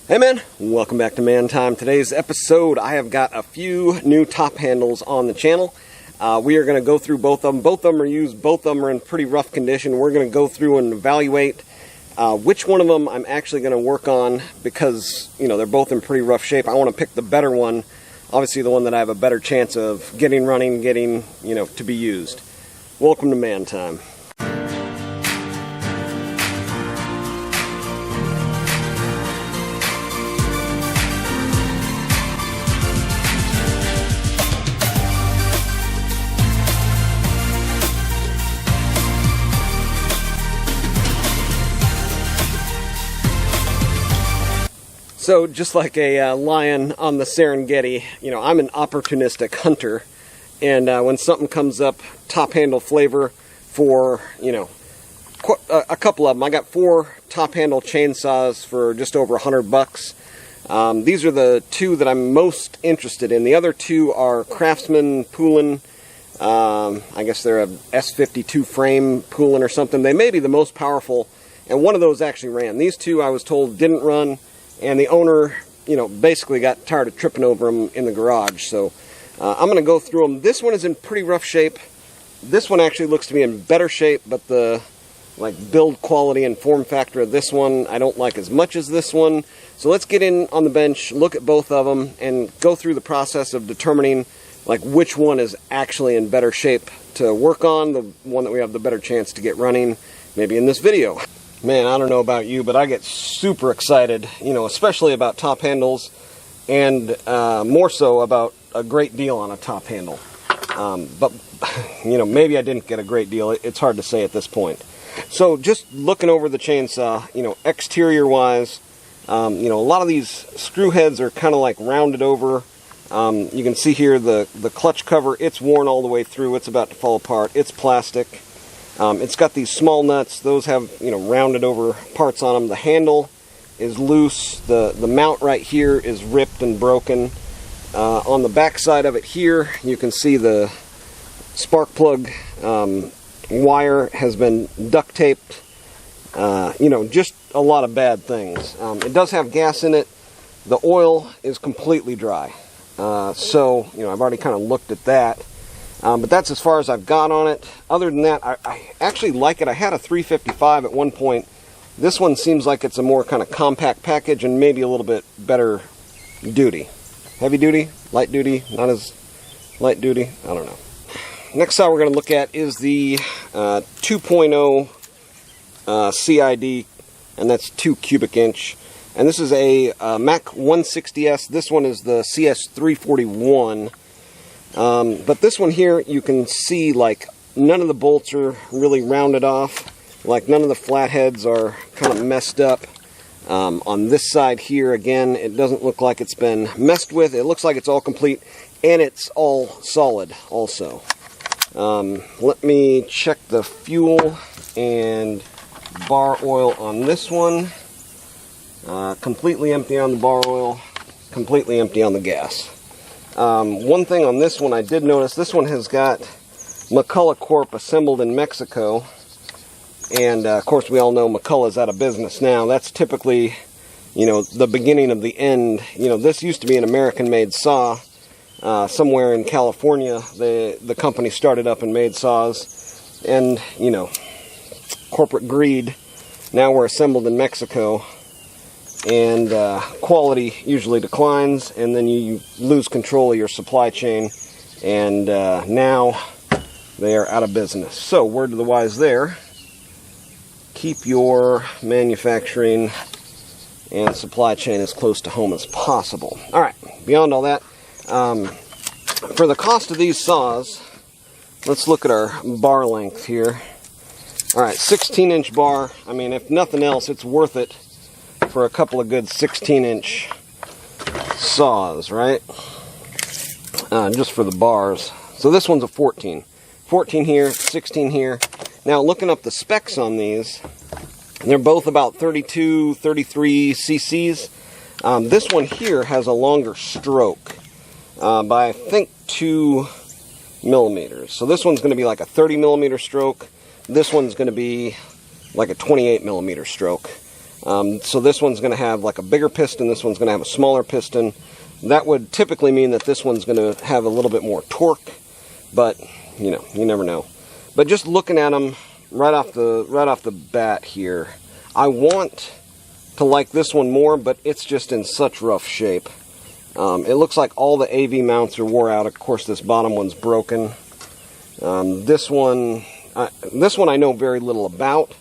Hey man, welcome back to Man Time. Today's episode, I have got a few new top handles on the channel. We are going to go through both of them. Both of them are used, both of them are in pretty rough condition. We're going to go through and evaluate which one of them I'm actually going to work on because, you know, they're both in pretty rough shape. I want to pick the better one, obviously the one that I have a better chance of getting running, to be used. Welcome to Man Time. So just like a lion on the Serengeti, I'm an opportunistic hunter, and when something comes up, top handle flavor for, a couple of them. I got 4 top handle chainsaws for just over $100. These are the 2 that I'm most interested in. The other 2 are Craftsman Poulin. I guess they're a S52 frame Poulin or something. They may be the most powerful, and one of those actually ran. These 2 I was told didn't run. And the owner, basically got tired of tripping over them in the garage. So I'm going to go through them. This one is in pretty rough shape. This one actually looks to be in better shape, but the build quality and form factor of this one I don't like as much as this one. So let's get in on the bench, look at both of them, and go through the process of determining which one is actually in better shape to work on, the one that we have the better chance to get running, maybe in this video. Man, I don't know about you, but I get super excited, especially about top handles, and more so about a great deal on a top handle. But, maybe I didn't get a great deal. It's hard to say at this point. So just looking over the chainsaw, exterior-wise, a lot of these screw heads are kind of rounded over. You can see here the clutch cover, it's worn all the way through. It's about to fall apart. It's plastic. It's got these small nuts. Those have, rounded over parts on them. The handle is loose. The mount right here is ripped and broken. On the back side of it here, you can see the spark plug wire has been duct taped. Just a lot of bad things. It does have gas in it. The oil is completely dry. So, I've already kind of looked at that. But that's as far as I've got on it. Other than that, I actually like it. I had a 355 at one point. This one seems like it's a more kind of compact package and maybe a little bit better duty. Heavy duty? Light duty? Not as light duty? I don't know. Next saw we're going to look at is the 2.0 CID, and that's 2 cubic inch. And this is a Mac 160S. This one is the CS341. But this one here, you can see none of the bolts are really rounded off. None of the flatheads are kind of messed up. On this side here, again, it doesn't look like it's been messed with. It looks like it's all complete, and it's all solid also. Let me check the fuel and bar oil on this one. Completely empty on the bar oil, completely empty on the gas. One thing on this one I did notice, this one has got McCulloch Corp assembled in Mexico, and of course we all know McCulloch's out of business now. That's typically, the beginning of the end. This used to be an American-made saw. Somewhere in California, the company started up and made saws, and, corporate greed. Now we're assembled in Mexico. And quality usually declines, and then you lose control of your supply chain, and now they are out of business. So, word to the wise there, keep your manufacturing and supply chain as close to home as possible. Alright, beyond all that, for the cost of these saws, let's look at our bar length here. Alright, 16-inch bar. I mean, if nothing else, it's worth it for a couple of good 16-inch saws, right? Just for the bars. So this one's a 14. 14 here, 16 here. Now looking up the specs on these, they're both about 32, 33 cc's. This one here has a longer stroke by I think 2 millimeters. So this one's going to be like a 30 millimeter stroke. This one's going to be like a 28 millimeter stroke. So this one's going to have like a bigger piston, this one's going to have a smaller piston. That would typically mean that this one's going to have a little bit more torque, but you know, you never know. But just looking at them right off the bat here, I want to like this one more, but it's just in such rough shape. It looks like all the AV mounts are wore out. Of course, this bottom one's broken. This one I know very little about.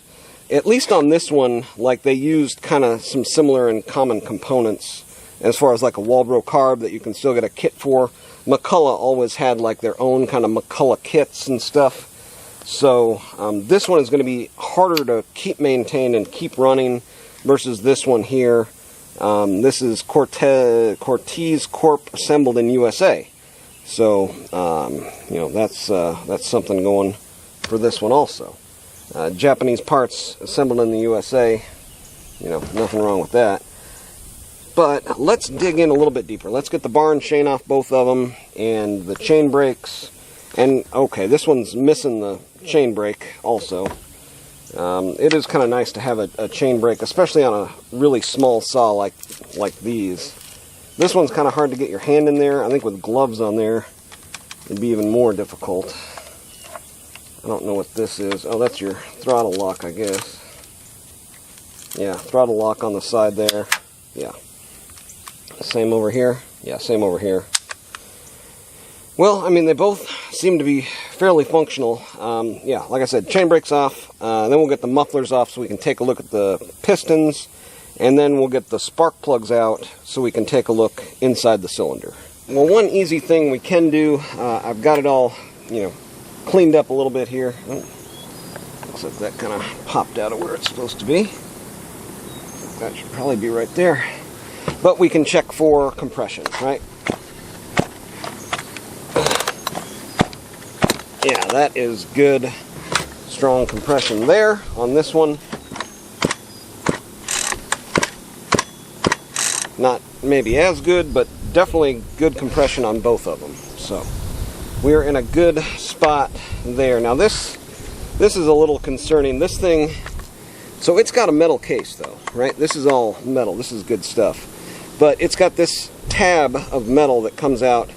At least on this one, like they used kind of some similar and common components as far as like a Walbro carb that you can still get a kit for. McCulloch always had like their own kind of McCulloch kits and stuff. So this one is going to be harder to keep maintained and keep running versus this one here. This is Cortez Corp assembled in USA. So you know, that's something going for this one also. Japanese parts assembled in the USA. You know, nothing wrong with that. But let's dig in a little bit deeper. Let's get the bar and chain off both of them, and the chain brakes. And okay, this one's missing the chain brake also. It is kind of nice to have a chain brake, especially on a really small saw like these. This one's kind of hard to get your hand in there. I think with gloves on there, it'd be even more difficult. I don't know what this is. Oh, that's your throttle lock, I guess. Yeah, throttle lock on the side there. Yeah. Same over here. Yeah, same over here. Well, I mean, they both seem to be fairly functional. Yeah, like I said, chain brakes off. Then we'll get the mufflers off so we can take a look at the pistons. And then we'll get the spark plugs out so we can take a look inside the cylinder. Well, one easy thing we can do, I've got it all, you know, cleaned up a little bit here. Oh, looks like that kind of popped out of where it's supposed to be. That should probably be right there. But we can check for compression, right? Yeah, that is good, strong compression there on this one. Not maybe as good, but definitely good compression on both of them. So we're in a good spot there. Now this is a little concerning. This thing, so it's got a metal case though, right? This is all metal. This is good stuff. But it's got this tab of metal that comes out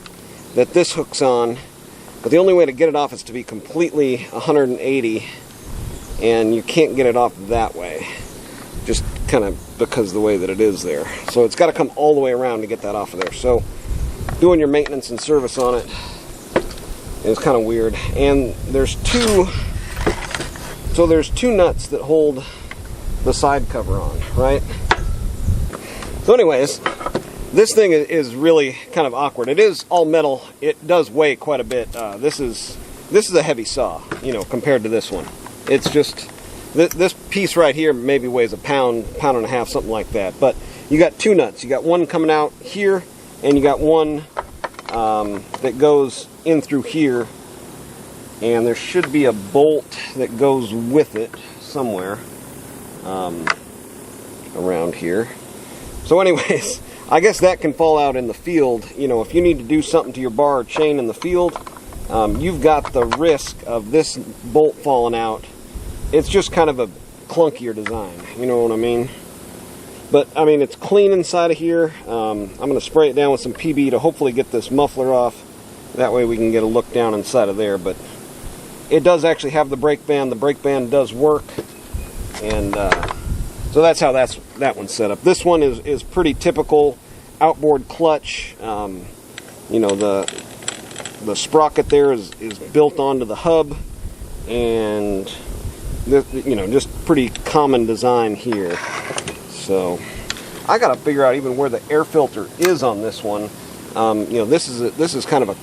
that this hooks on. But the only way to get it off is to be completely 180, and you can't get it off that way. Just kind of because of the way that it is there. So it's got to come all the way around to get that off of there. So doing your maintenance and service on it is kind of weird. And there's two nuts that hold the side cover on, right? So anyways, this thing is really kind of awkward. It is all metal. It does weigh quite a bit. This is a heavy saw, you know, compared to this one. It's just this piece right here maybe weighs a pound and a half, something like that. But you got two nuts. You got one coming out here, and you got one that goes in through here. And there should be a bolt that goes with it somewhere around here. So anyways, I guess that can fall out in the field. You know, if you need to do something to your bar or chain in the field, you've got the risk of this bolt falling out. It's just kind of a clunkier design, you know what I mean? But, I mean, it's clean inside of here. I'm going to spray it down with some PB to hopefully get this muffler off. That way we can get a look down inside of there. But it does actually have the brake band. The brake band does work. And so that's how that one's set up. This one is pretty typical outboard clutch. You know, the sprocket there is built onto the hub. And, you know, just pretty common design here. So I got to figure out even where the air filter is on this one. You know, this is kind of a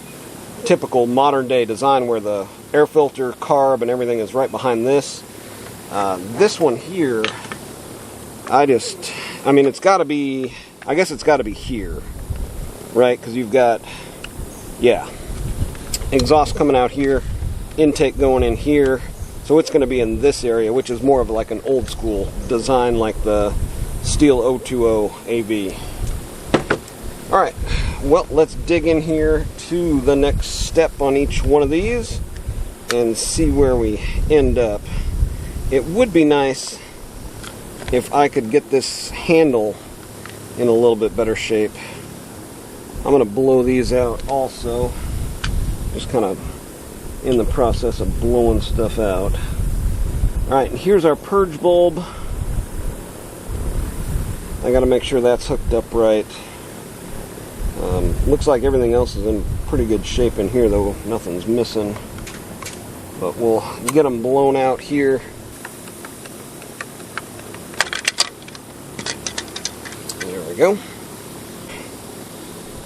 typical modern day design where the air filter, carb, and everything is right behind this. This one here, I mean, it's got to be, I guess it's got to be here, right? Because you've got, yeah, exhaust coming out here, intake going in here. So it's going to be in this area, which is more of like an old school design like the Steel 020 AV. Alright, well, let's dig in here to the next step on each one of these and see where we end up. It would be nice if I could get this handle in a little bit better shape. I'm going to blow these out also. Just kind of in the process of blowing stuff out. Alright, and here's our purge bulb. I got to make sure that's hooked up right. Looks like everything else is in pretty good shape in here, though nothing's missing. But we'll get them blown out here. There we go.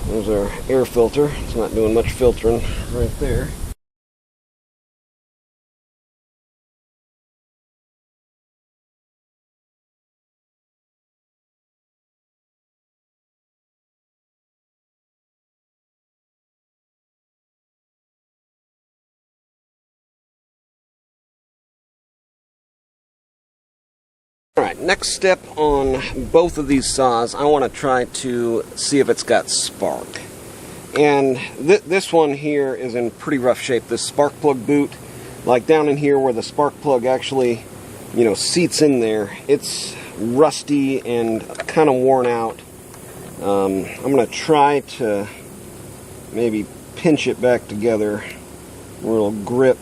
There's our air filter. It's not doing much filtering right there. Alright, next step on both of these saws, I want to try to see if it's got spark. And this one here is in pretty rough shape. This spark plug boot, like down in here where the spark plug actually, seats in there, it's rusty and kind of worn out. I'm going to try to maybe pinch it back together where it'll grip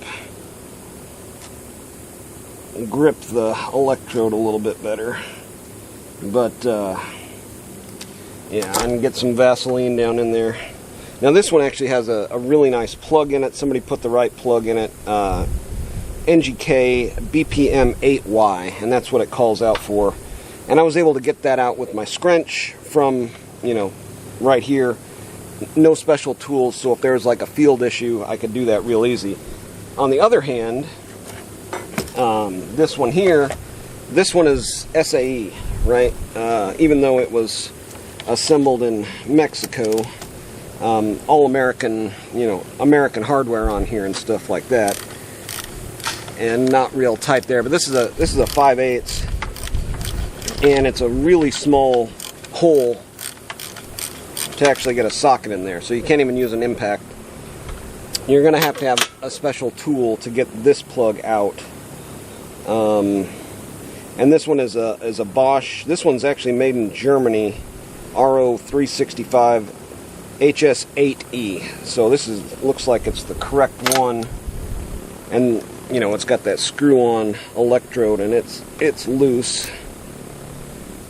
the electrode a little bit better. But yeah, I can get some Vaseline down in there. Now this one actually has a really nice plug in it. Somebody put the right plug in it. NGK BPM 8Y, and that's what it calls out for. And I was able to get that out with my scrunch from, right here. No special tools, so if there's like a field issue, I could do that real easy. On the other hand, this one here, this one is SAE, right? Even though it was assembled in Mexico, all American, American hardware on here and stuff like that, and not real tight there. But this is a 5/8, and it's a really small hole to actually get a socket in there, so you can't even use an impact. You're going to have a special tool to get this plug out. And this one is a Bosch. This one's actually made in Germany, RO365 HS8E. So this looks like it's the correct one, and it's got that screw-on electrode, and it's loose.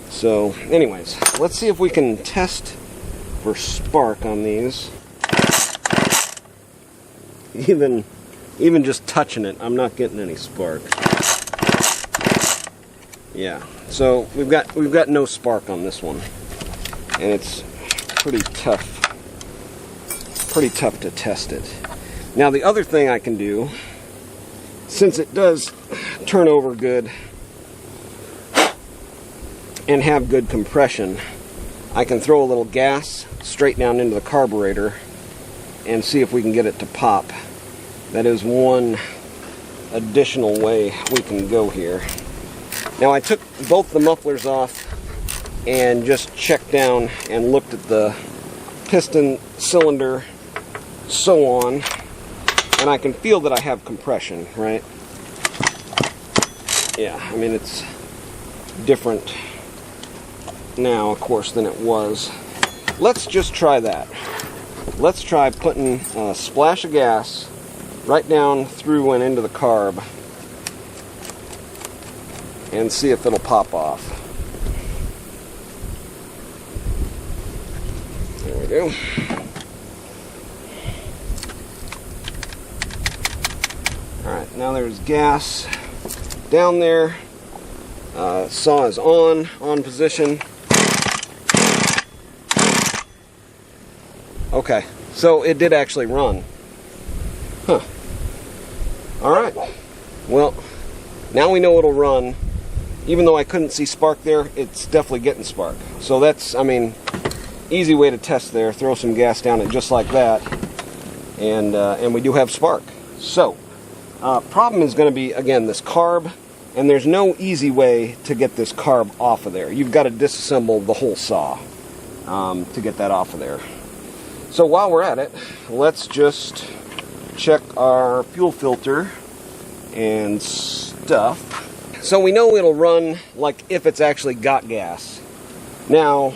So, anyways, let's see if we can test for spark on these. Even just touching it, I'm not getting any spark. Yeah, so we've got no spark on this one, and it's pretty tough to test it. Now the other thing I can do, since it does turn over good and have good compression, I can throw a little gas straight down into the carburetor and see if we can get it to pop. That is one additional way we can go here. Now I took both the mufflers off and just checked down and looked at the piston, cylinder, so on, and I can feel that I have compression, right? Yeah, I mean it's different now, of course, than it was. Let's just try that. Let's try putting a splash of gas right down through and into the carb and see if it'll pop off. There we go. Alright, now there's gas down there. Saw is on position. Okay, so it did actually run. Huh. Alright, well, now we know it'll run. Even though I couldn't see spark there, it's definitely getting spark. So that's, easy way to test there. Throw some gas down it just like that, and we do have spark. So, problem is going to be, again, this carb, and there's no easy way to get this carb off of there. You've got to disassemble the whole saw to get that off of there. So while we're at it, let's just check our fuel filter and stuff. So we know it'll run like if it's actually got gas. Now,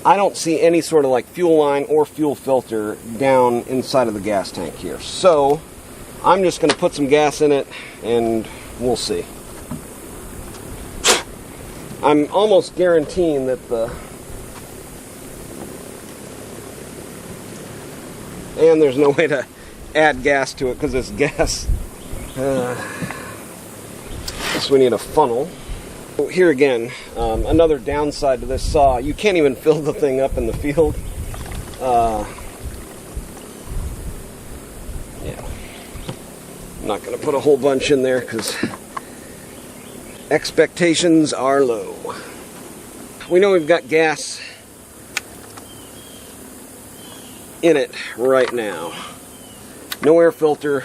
I don't see any sort of like fuel line or fuel filter down inside of the gas tank here. So I'm just going to put some gas in it and we'll see. I'm almost guaranteeing that and there's no way to add gas to it because it's gas. So we need a funnel. Here again, another downside to this saw, you can't even fill the thing up in the field. Yeah, I'm not going to put a whole bunch in there because expectations are low. We know we've got gas in it right now. No air filter.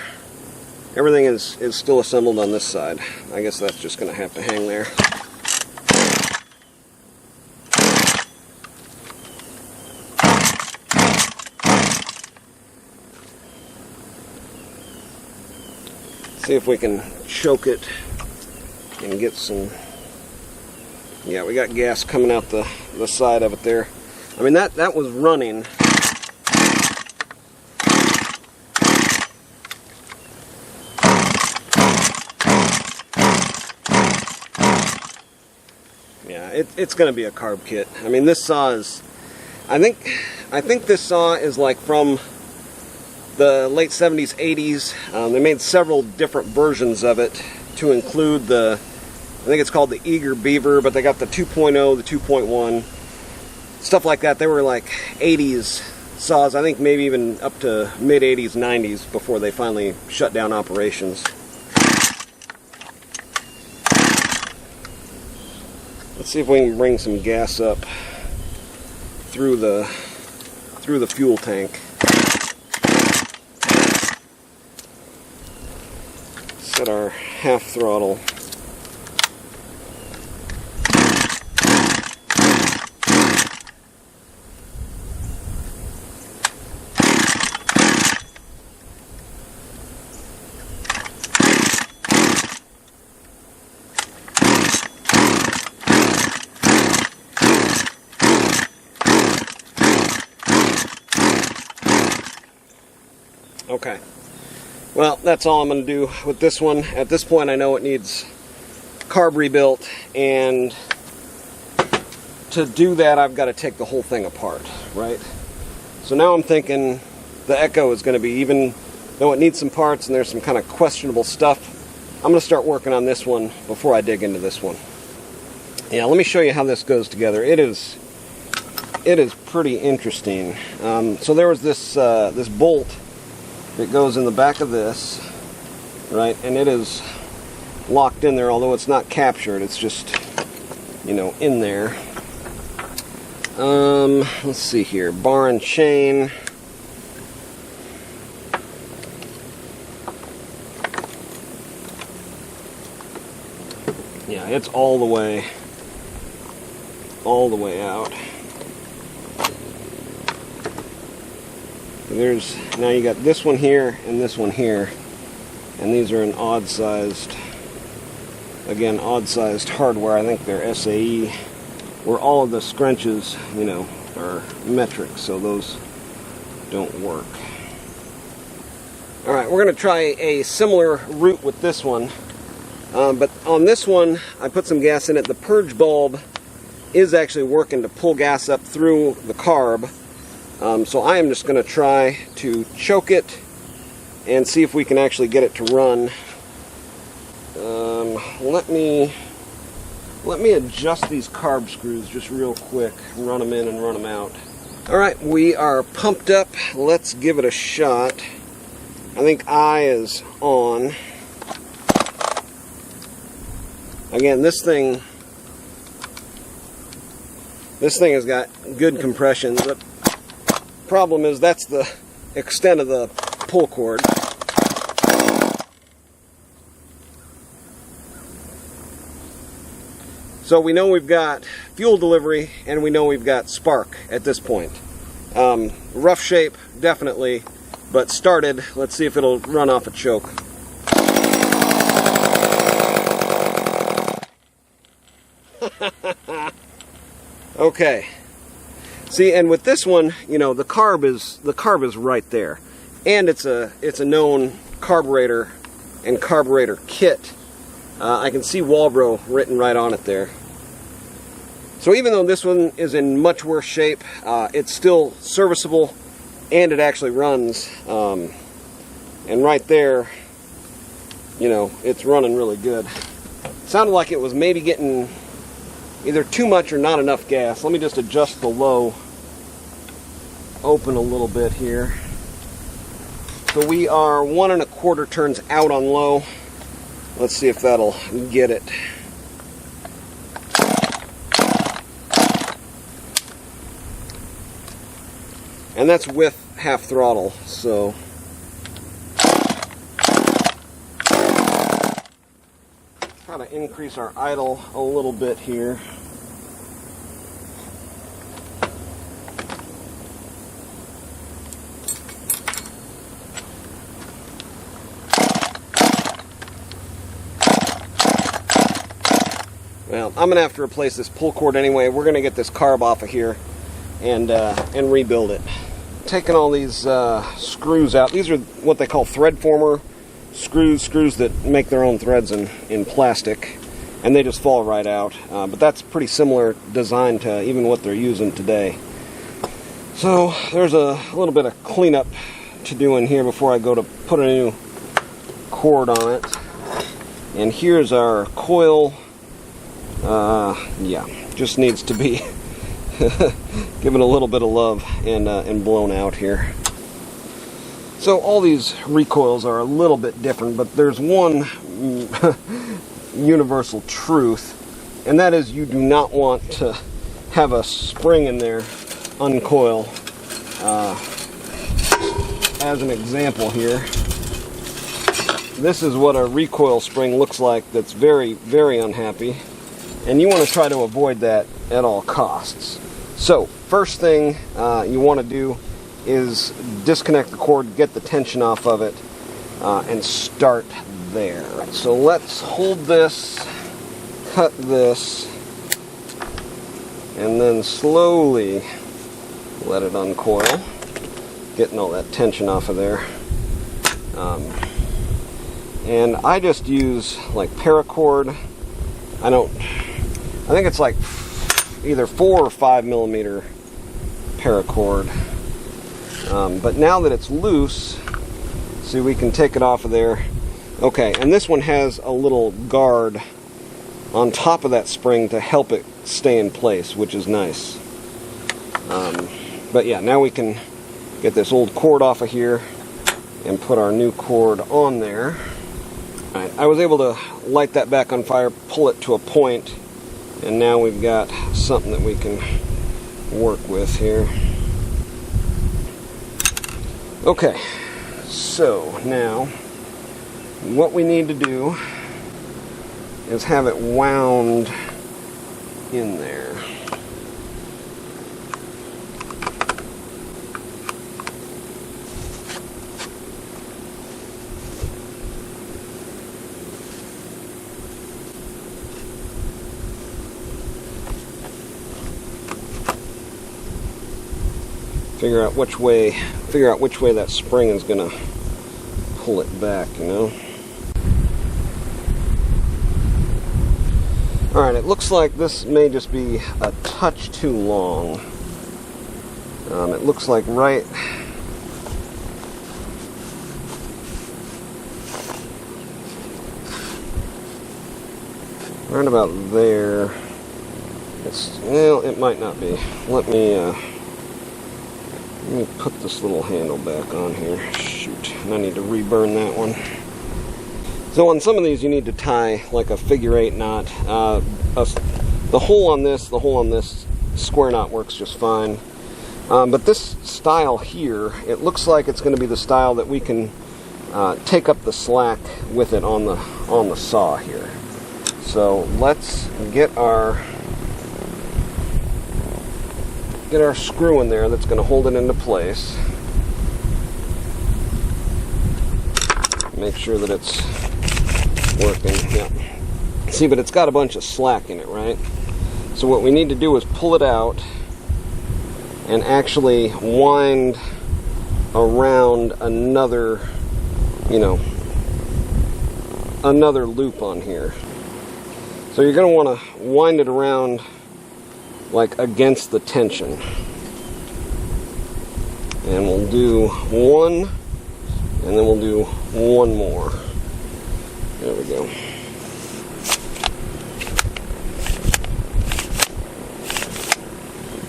Everything is still assembled on this side. I guess that's just going to have to hang there. See if we can choke it and get some. Yeah, we got gas coming out the side of it there. I mean, that was running. Yeah, it's going to be a carb kit. I mean, this saw is, I think this saw is like from the late 70s, 80s. They made several different versions of it to include the, I think it's called the Eager Beaver, but they got the 2.0, the 2.1, stuff like that. They were like 80s saws, I think maybe even up to mid 80s, 90s before they finally shut down operations. Let's see if we can bring some gas up through the fuel tank. Set our half throttle. Okay, well, that's all I'm going to do with this one. At this point, I know it needs carb rebuilt, and to do that, I've got to take the whole thing apart, right? So now I'm thinking the Echo is going to be, even though it needs some parts and there's some kind of questionable stuff, I'm going to start working on this one before I dig into this one. Yeah, let me show you how this goes together. It is pretty interesting. So there was this bolt that goes in the back of this, right, and it is locked in there, although it's not captured, it's just, you know, in there. Let's see here, bar and chain. Yeah, it's all the way out. There's, now you got this one here and this one here, and these are an odd-sized hardware. I think they're SAE, where all of the scrunches, you know, are metric, so those don't work. Alright, we're going to try a similar route with this one, but on this one I put some gas in it. The purge bulb is actually working to pull gas up through the carb. So I am just going to try to choke it and see if we can actually get it to run. Let me adjust these carb screws just real quick, run them in and run them out. Alright, we are pumped up. Let's give it a shot. I think I is on. Again, this thing has got good compression. The problem is that's the extent of the pull cord. So we know we've got fuel delivery and we know we've got spark at this point. Rough shape, definitely, but started. Let's see if it'll run off a choke. Okay. See, and with this one, you know, the carb is right there, and it's a known carburetor and carburetor kit. I can see Walbro written right on it there. So even though this one is in much worse shape, it's still serviceable, and it actually runs. And right there, you know, it's running really good. Sounded like it was maybe getting either too much or not enough gas. Let me just adjust the low open a little bit here. So we are 1 1/4 turns out on low. Let's see if that'll get it. And that's with half throttle, so try to increase our idle a little bit here. Well, I'm gonna have to replace this pull cord anyway. We're gonna get this carb off of here and rebuild it. Taking all these screws out. These are what they call thread former screws that make their own threads in plastic, and they just fall right out. But that's pretty similar design to even what they're using today. So there's a little bit of cleanup to do in here before I go to put a new cord on it. And here's our coil. Yeah, just needs to be given a little bit of love and blown out here. So all these recoils are a little bit different, but there's one universal truth, and that is you do not want to have a spring in there uncoil. As an example here, this is what a recoil spring looks like that's very, very unhappy. And you want to try to avoid that at all costs. So, first thing you want to do is disconnect the cord, get the tension off of it, and start there. So let's hold this, cut this, and then slowly let it uncoil, getting all that tension off of there. And I just use like paracord. I think it's like either 4 or 5 millimeter paracord. But now that it's loose, see, we can take it off of there. Okay, and this one has a little guard on top of that spring to help it stay in place, which is nice. But yeah, now we can get this old cord off of here and put our new cord on there. All right, I was able to light that back on fire, pull it to a point, and now we've got something that we can work with here. Okay, so now what we need to do is have it wound in there. Figure out which way that spring is gonna pull it back, you know. Alright, it looks like this may just be a touch too long. It looks like right about there. Well, it might not be. Let me put this little handle back on here. Shoot, and I need to reburn that one. So on some of these you need to tie like a figure-8 knot. The hole on this square knot works just fine. But this style here, it looks like it's going to be the style that we can take up the slack with it on the saw here. So let's get our screw in there that's going to hold it into place. Make sure that it's working. Yeah. See, but it's got a bunch of slack in it, right? So what we need to do is pull it out and actually wind around another, another loop on here. So you're going to want to wind it around like against the tension. And we'll do one, and then we'll do one more. There we go.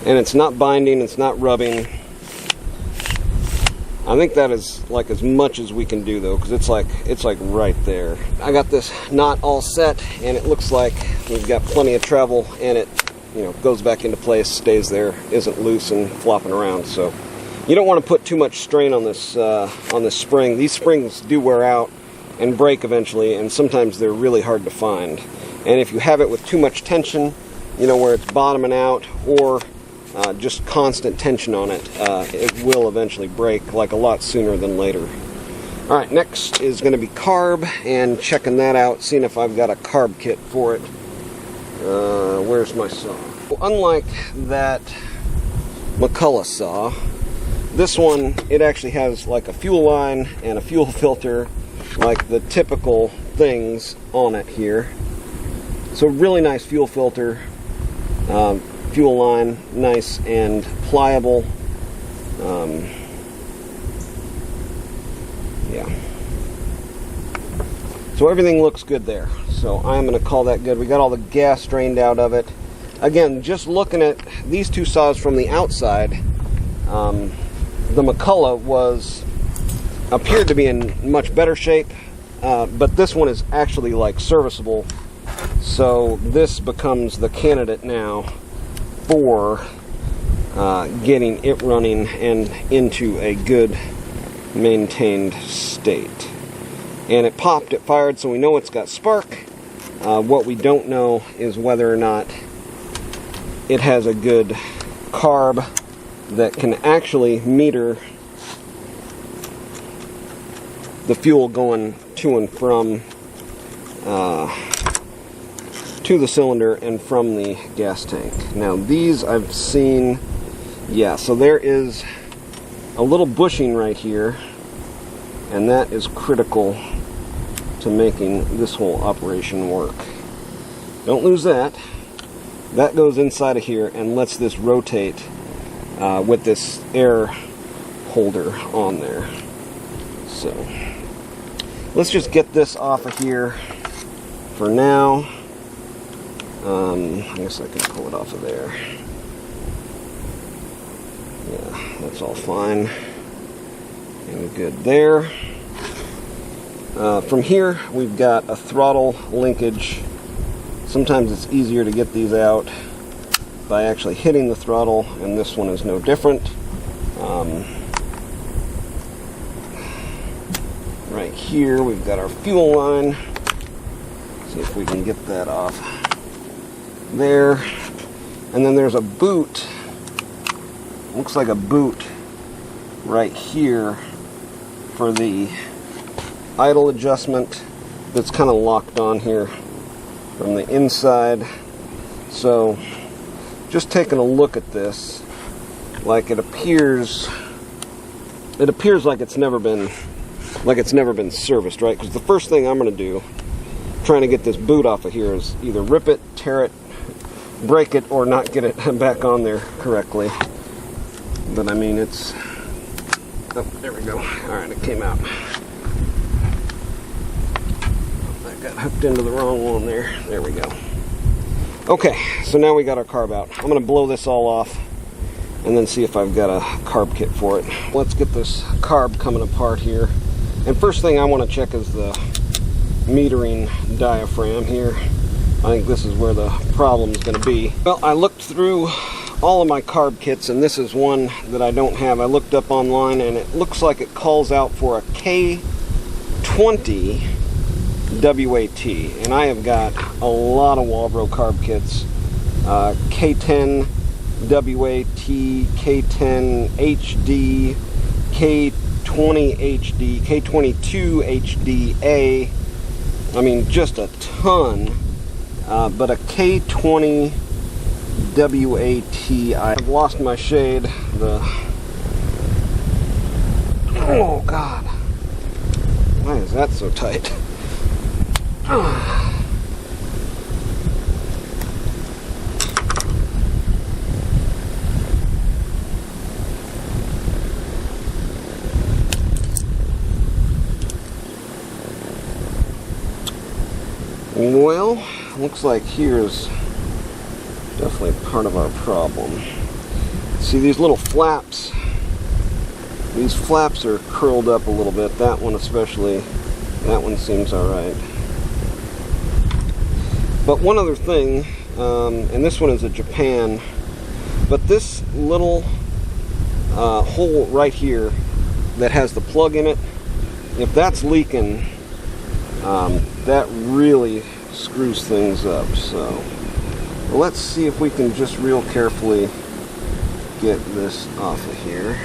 And it's not binding, it's not rubbing. I think that is like as much as we can do though, because it's like right there. I got this knot all set, and it looks like we've got plenty of travel, and it goes back into place, stays there, isn't loose and flopping around. So you don't want to put too much strain on this spring. These springs do wear out and break eventually, and sometimes they're really hard to find. And if you have it with too much tension, where it's bottoming out, or just constant tension on it, it will eventually break, like a lot sooner than later. Alright, next is going to be carb, and checking that out, seeing if I've got a carb kit for it. Where's my saw? Well, unlike that McCullough saw, this one, it actually has like a fuel line and a fuel filter, like the typical things on it here. So really nice fuel filter, fuel line, nice and pliable. Yeah. So everything looks good there. So I'm going to call that good. We got all the gas drained out of it. Again, just looking at these two saws from the outside, the McCullough appeared to be in much better shape, but this one is actually like serviceable. So this becomes the candidate now for getting it running and into a good maintained state. And it popped, it fired, so we know it's got spark. What we don't know is whether or not it has a good carb that can actually meter the fuel going to and from to the cylinder and from the gas tank. Now these I've seen, yeah, so there is a little bushing right here, and that is critical to making this whole operation work. Don't lose that. That goes inside of here and lets this rotate with this air holder on there. So let's just get this off of here for now. I guess I can pull it off of there. Yeah, that's all fine and good there. From here, we've got a throttle linkage. Sometimes it's easier to get these out by actually hitting the throttle, and this one is no different. Right here, we've got our fuel line. See if we can get that off there. And then there's a boot. Looks like a boot right here for the idle adjustment that's kind of locked on here from the inside. So just taking a look at this, like it appears like it's never been serviced, right? Because the first thing I'm going to do trying to get this boot off of here is either rip it, tear it, break it, or not get it back on there correctly. But I mean, it's, oh, there we go. Alright, it came out. That got hooked into the wrong one there. There we go. Okay, so now we got our carb out. I'm going to blow this all off and then see if I've got a carb kit for it. Let's get this carb coming apart here. And first thing I want to check is the metering diaphragm here. I think this is where the problem is going to be. Well, I looked through all of my carb kits, and this is one that I don't have. I looked up online, and it looks like it calls out for a K20 WAT, and I have got a lot of Walbro carb kits. K10 WAT, K10 HD, K20 HD, K22 HDA. I mean, just a ton. But a K20 W-A-T-I. I've lost my shade. Oh God, why is that so tight? Well, looks like here's definitely part of our problem. See these little flaps? These flaps are curled up a little bit. That one especially. That one seems alright. But one other thing, and this one is a Japan, but this little hole right here that has the plug in it, if that's leaking, that really screws things up. So let's see if we can just real carefully get this off of here.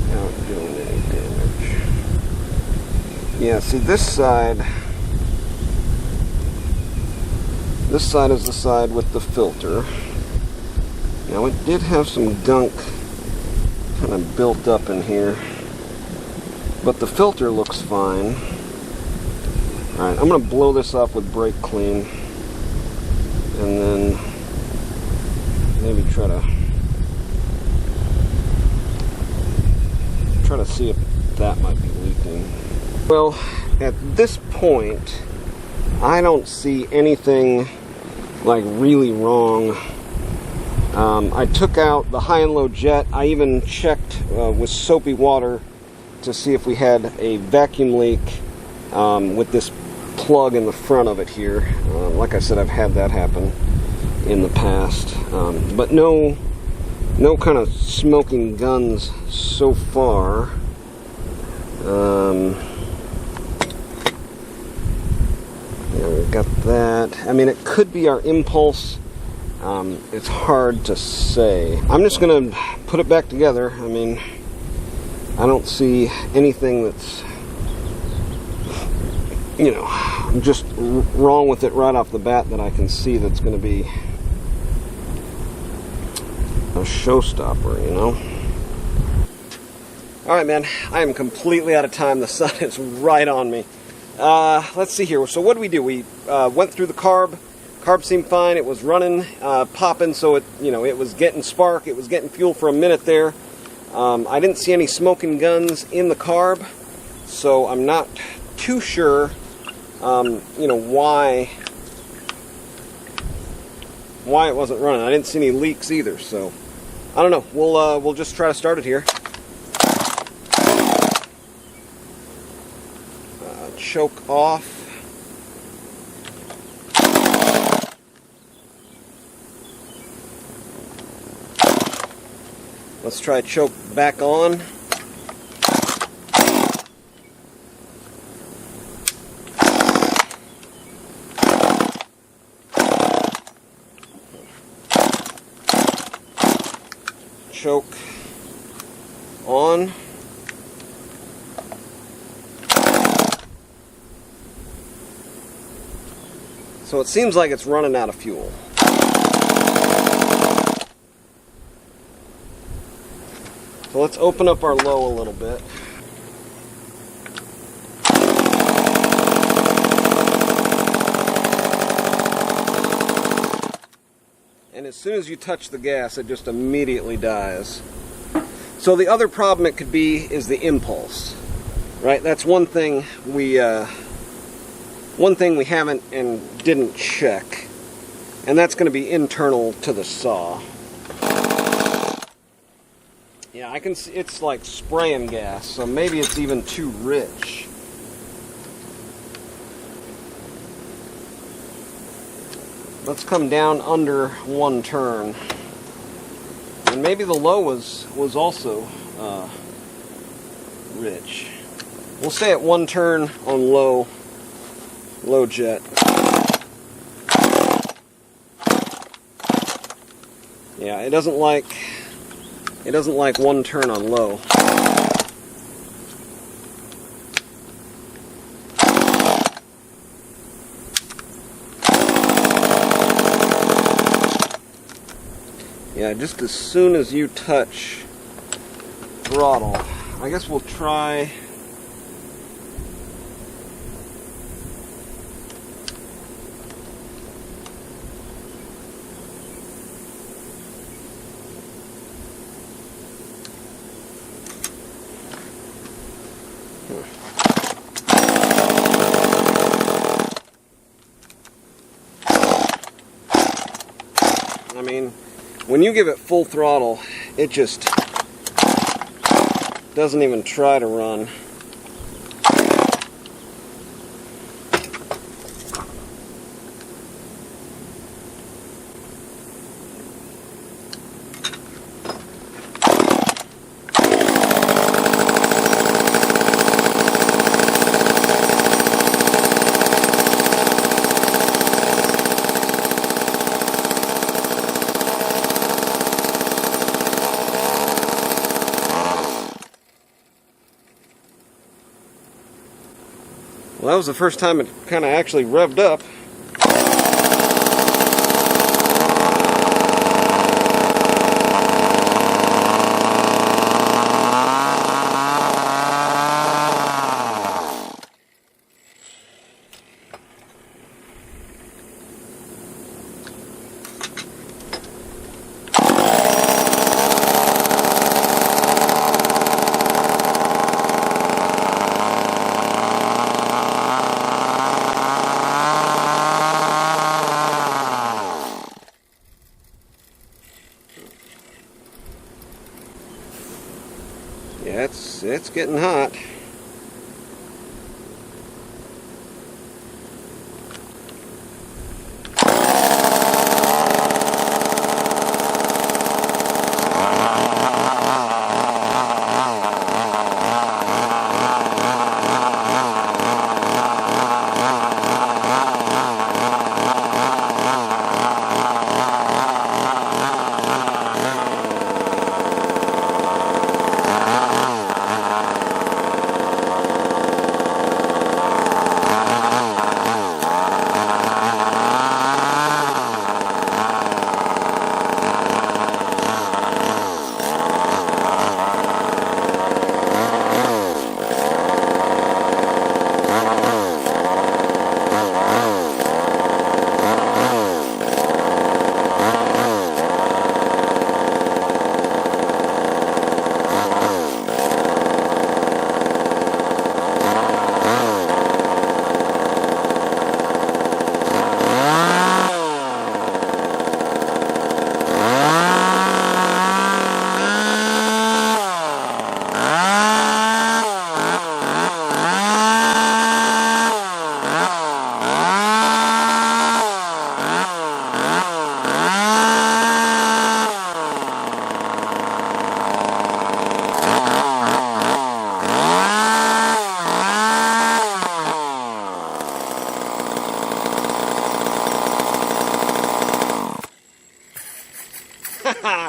Not doing any damage. Yeah, see this side is the side with the filter. Now it did have some gunk kind of built up in here, but the filter looks fine. Alright, I'm going to blow this off with brake clean and then maybe try to see if that might be leaking. Well, at this point I don't see anything like really wrong. I took out the high and low jet. I even checked with soapy water to see if we had a vacuum leak with this plug in the front of it here. Like I said, I've had that happen in the past, but no kind of smoking guns so far. Yeah, we've got that. I mean, it could be our impulse. It's hard to say. I'm just going to put it back together. I mean, I don't see anything that's, you know, just wrong with it right off the bat that I can see that's going to be a showstopper, you know. Alright, man, I am completely out of time. The sun is right on me. Let's see here. So what did we do? We went through the carb. Carb seemed fine. It was running, popping, so it, you know, it was getting spark. It was getting fuel for a minute there. I didn't see any smoking guns in the carb, so I'm not too sure, you know, why it wasn't running. I didn't see any leaks either, so I don't know. We'll just try to start it here. Choke off. Let's try choke back on. Choke on. So it seems like it's running out of fuel. So let's open up our low a little bit. And as soon as you touch the gas, it just immediately dies. So the other problem it could be is the impulse, right? That's one thing we haven't and didn't check, and that's going to be internal to the saw. Yeah, I can see it's like spraying gas, so maybe it's even too rich. Let's come down under one turn. And maybe the low was also rich. We'll stay at one turn on low jet. Yeah, it doesn't like one turn on low. Yeah, just as soon as you touch throttle, I guess we'll try. I mean, when you give it full throttle, it just doesn't even try to run. Well, that was the first time it kind of actually revved up. Yeah, it's getting hot.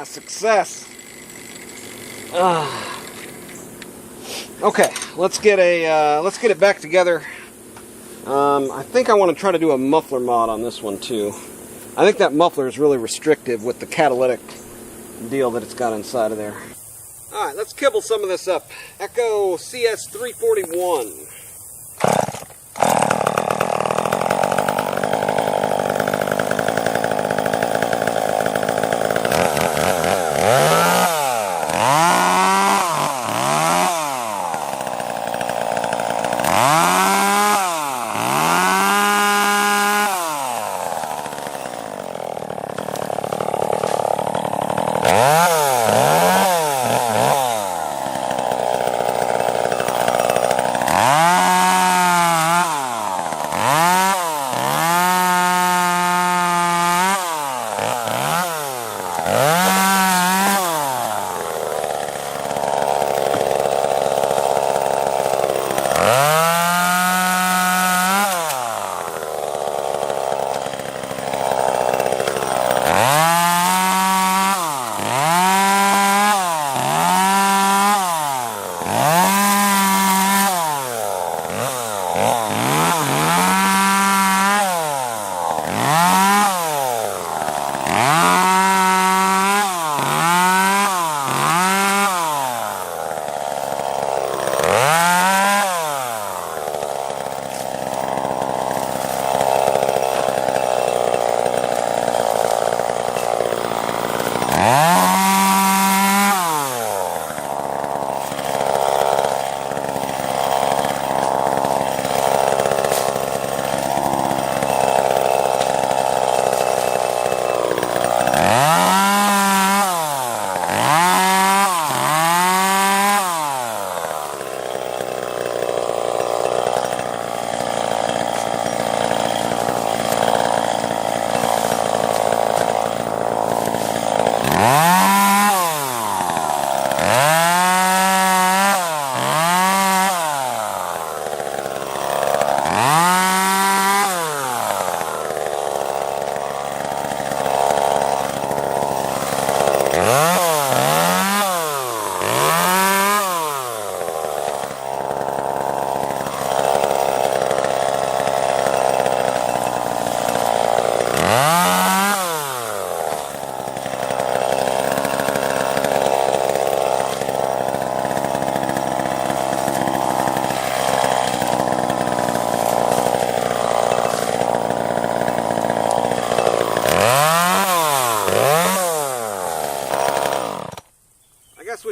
Success. Okay, let's get it back together. I think I want to try to do a muffler mod on this one too. I think that muffler is really restrictive with the catalytic deal that it's got inside of there. All right, let's kibble some of this up. Echo CS341.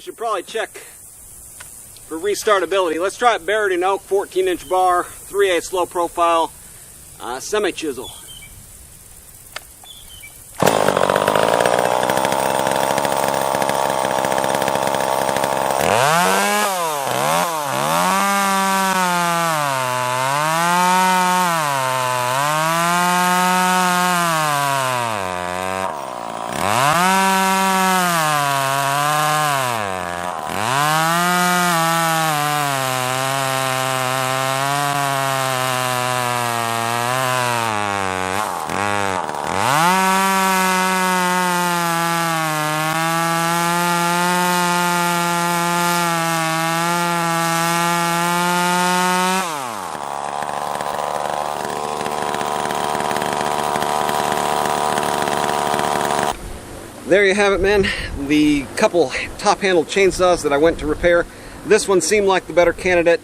we should probably check for restartability. Let's try it buried in oak, 14-inch bar, 3/8 low profile, semi-chisel. There you have it, man. The couple top-handled chainsaws that I went to repair, this one seemed like the better candidate.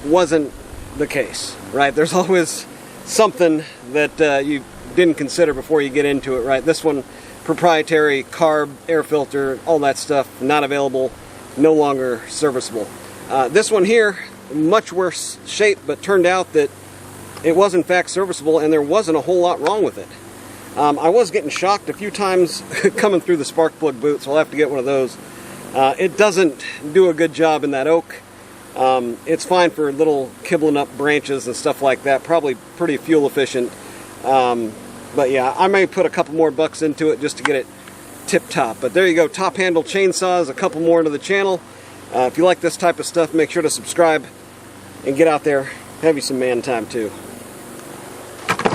Wasn't the case, right? There's always something that you didn't consider before you get into it, right? This one, proprietary carb, air filter, all that stuff, not available, no longer serviceable. This one here, much worse shape, but turned out that it was in fact serviceable and there wasn't a whole lot wrong with it. I was getting shocked a few times coming through the spark plug boot, so I'll have to get one of those. It doesn't do a good job in that oak. It's fine for little kibbling up branches and stuff like that, probably pretty fuel efficient. But yeah, I may put a couple more bucks into it just to get it tip-top. But there you go, top handle chainsaws, a couple more into the channel. If you like this type of stuff, make sure to subscribe and get out there, have you some man time too.